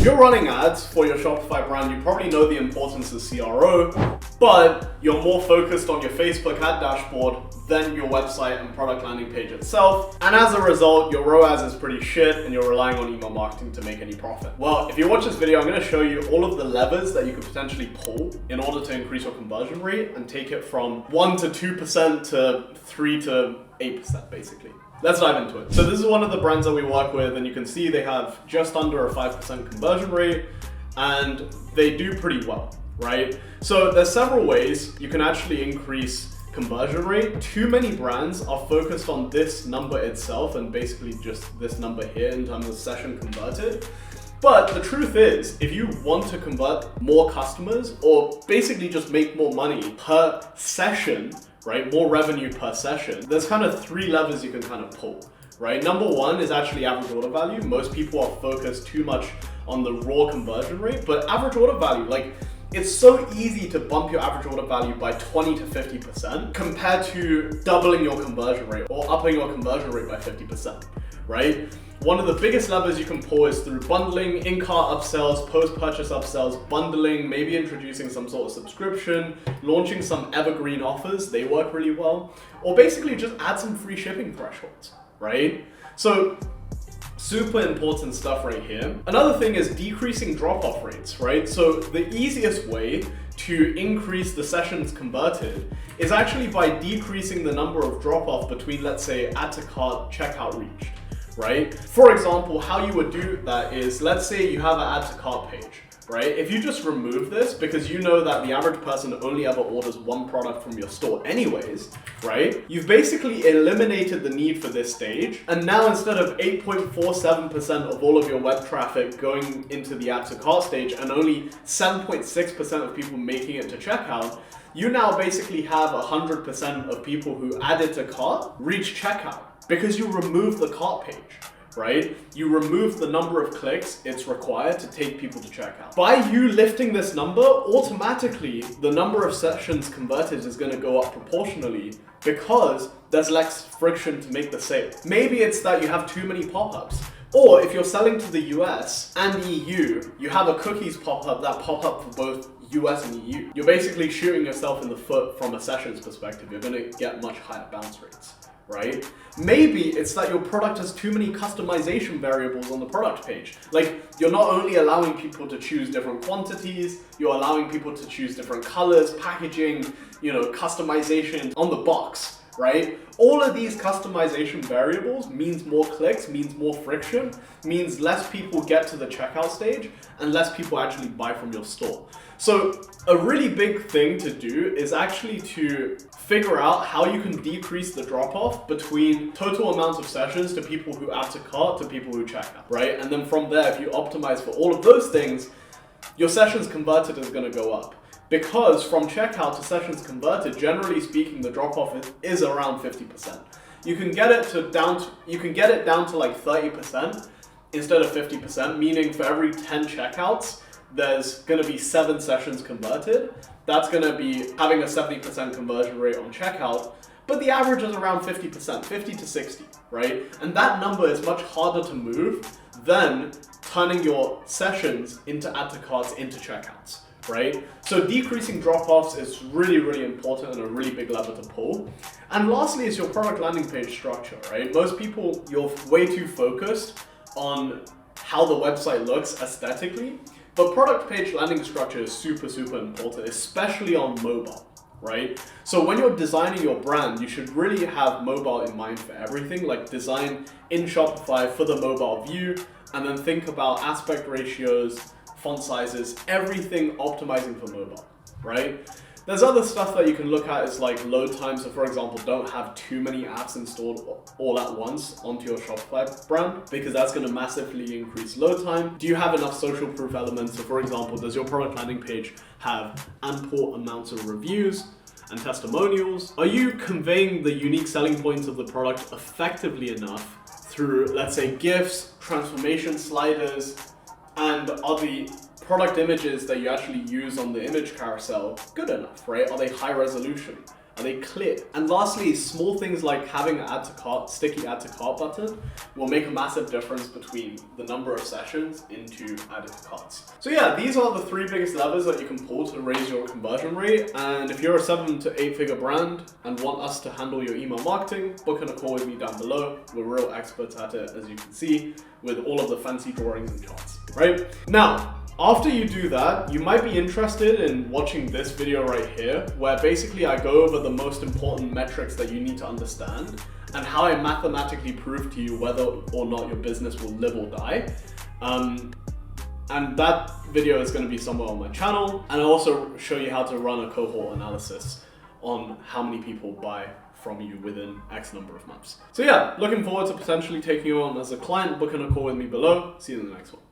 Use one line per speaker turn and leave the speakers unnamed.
If you're running ads for your Shopify brand, you probably know the importance of CRO, but you're more focused on your Facebook ad dashboard than your website and product landing page itself. And as a result, your ROAS is pretty shit and you're relying on email marketing to make any profit. Well, if you watch this video, I'm going to show you all of the levers that you could potentially pull in order to increase your conversion rate and take it from 1 to 2% to 3 to 8% basically. Let's dive into it. So this is one of the brands that we work with, and you can see they have just under a 5% conversion rate and they do pretty well, right? So there's several ways you can actually increase conversion rate. Too many brands are focused on this number itself and basically just this number here in terms of session converted. But the truth is, if you want to convert more customers or basically just make more money per session, right, more revenue per session, there's kind of 3 levers you can kind of pull, right? Number 1 is actually average order value. Most people are focused too much on the raw conversion rate, but average order value, like, it's so easy to bump your average order value by 20 to 50% compared to doubling your conversion rate or upping your conversion rate by 50%, right? One of the biggest levers you can pull is through bundling, in-cart upsells, post-purchase upsells, bundling, maybe introducing some sort of subscription, launching some evergreen offers, they work really well, or basically just add some free shipping thresholds, right? So super important stuff right here. Another thing is decreasing drop-off rates, right? So the easiest way to increase the sessions converted is actually by decreasing the number of drop-off between, let's say, add to cart, checkout reached, right? For example, how you would do that is, let's say you have an add to cart page, right? If you just remove this because you know that the average person only ever orders one product from your store anyways, right? You've basically eliminated the need for this stage. And now instead of 8.47% of all of your web traffic going into the add to cart stage and only 7.6% of people making it to checkout, you now basically have 100% of people who added to cart reach checkout because you remove the cart page, right? You remove the number of clicks it's required to take people to checkout. By you lifting this number, automatically the number of sessions converted is going to go up proportionally because there's less friction to make the sale. Maybe it's that you have too many pop-ups. Or if you're selling to the US and EU, you have a cookies pop-up that pop up for both US and EU. You're basically shooting yourself in the foot from a sessions perspective. You're going to get much higher bounce rates, right? Maybe it's that your product has too many customization variables on the product page. Like, you're not only allowing people to choose different quantities, you're allowing people to choose different colors, packaging, customization on the box, right? All of these customization variables means more clicks, means more friction, means less people get to the checkout stage and less people actually buy from your store. So a really big thing to do is actually to figure out how you can decrease the drop-off between total amounts of sessions to people who add to cart to people who check out, right? And then from there, if you optimize for all of those things, your sessions converted is going to go up. Because from checkout to sessions converted, generally speaking, the drop-off is around 50%. You can get it down to like 30% instead of 50%, meaning for every 10 checkouts, there's going to be 7 sessions converted. That's going to be having a 70% conversion rate on checkout, but the average is around 50%, 50 to 60, right? And that number is much harder to move than turning your sessions into add to carts into checkouts, right? So decreasing drop-offs is really, really important and a really big lever to pull. And lastly is your product landing page structure, right? Most people, you're way too focused on how the website looks aesthetically, but product page landing structure is super, super important, especially on mobile, right? So when you're designing your brand, you should really have mobile in mind for everything, like design in Shopify for the mobile view, and then think about aspect ratios, font sizes, everything optimizing for mobile, right? There's other stuff that you can look at is like load time. So for example, don't have too many apps installed all at once onto your Shopify brand because that's going to massively increase load time. Do you have enough social proof elements? So for example, does your product landing page have ample amounts of reviews and testimonials? Are you conveying the unique selling points of the product effectively enough through, let's say, GIFs, transformation sliders, and are the product images that you actually use on the image carousel good enough, right? Are they high resolution? Are they clear? And lastly, small things like having an add to cart, sticky add to cart button will make a massive difference between the number of sessions into added to carts. So yeah, these are the 3 biggest levers that you can pull to raise your conversion rate. And if you're a 7 to 8 figure brand and want us to handle your email marketing, book in a call with me down below. We're real experts at it, as you can see, with all of the fancy drawings and charts, right? Now, after you do that, you might be interested in watching this video right here, where basically I go over the most important metrics that you need to understand and how I mathematically prove to you whether or not your business will live or die. And that video is going to be somewhere on my channel. And I also show you how to run a cohort analysis on how many people buy from you within X number of months. So yeah, looking forward to potentially taking you on as a client. Book in a call with me below. See you in the next one.